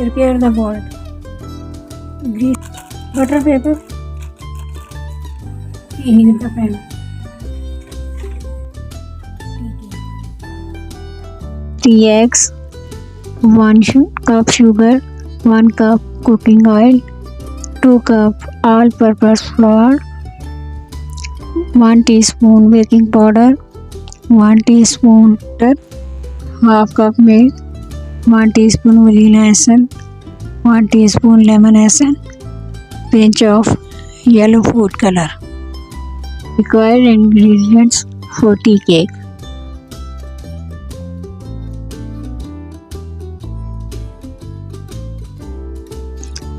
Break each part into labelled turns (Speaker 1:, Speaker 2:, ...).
Speaker 1: Prepare the mold. Grease butter paper. Heat the pan.
Speaker 2: 3 eggs, 1 cup sugar, 1 cup cooking oil, 2 cup all-purpose flour, 1 teaspoon baking powder, 1 teaspoon butter, half cup milk, 1 teaspoon vanilla essence, 1 teaspoon lemon essence, pinch of yellow food color. Required ingredients for tea cake.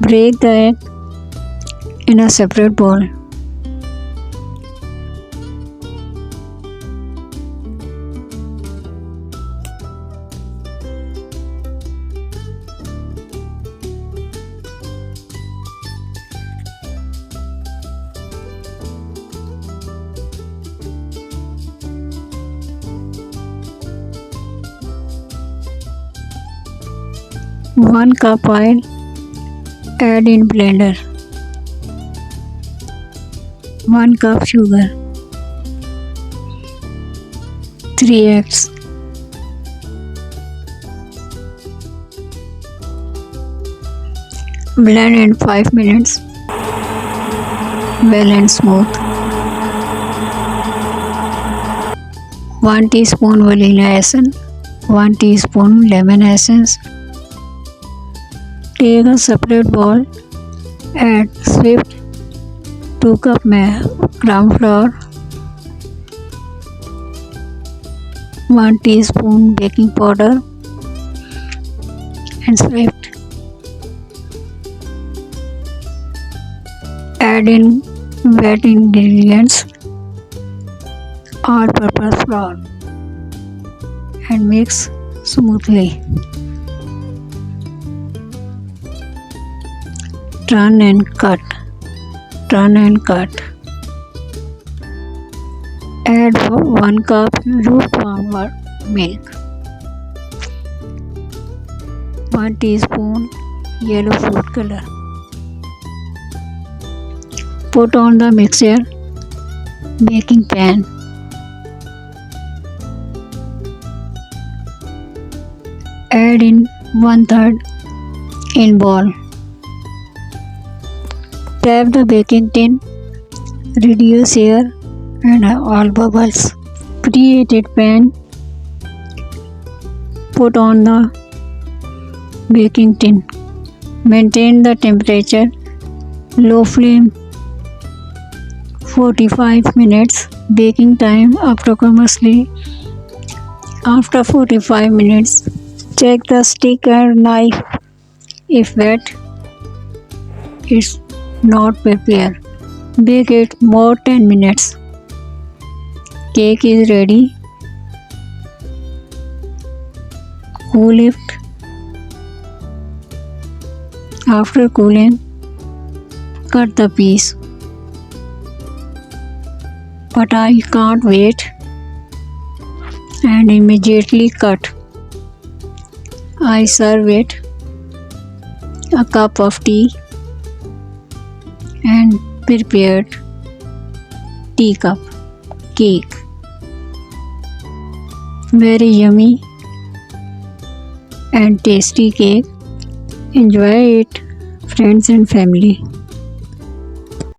Speaker 2: Break the egg in a separate bowl. One cup oil, add in blender. 1 cup sugar, 3 eggs, blend in 5 minutes, well and smooth. 1 teaspoon vanilla essence, 1 teaspoon lemon essence. Take a separate bowl, add swift 2 cup ground flour, 1 teaspoon baking powder and swift. Add in wet ingredients, all-purpose flour and mix smoothly. Turn and cut. Add 1 cup lukewarm milk, 1 teaspoon yellow food color. Put on the mixture baking pan. Add in 1/3 in bowl. Tap the baking tin, reduce air and all bubbles. Preheated pan, put on the baking tin. Maintain the temperature, low flame, 45 minutes. Baking time approximately. After 45 minutes, check the stick and knife. If wet, it's not prepared. Bake it more 10 minutes. Cake is ready. Cool it. After cooling, cut the piece. But I can't wait and immediately cut. I serve it a cup of tea and prepared teacup cake. Very yummy and tasty cake. Enjoy it, friends and family.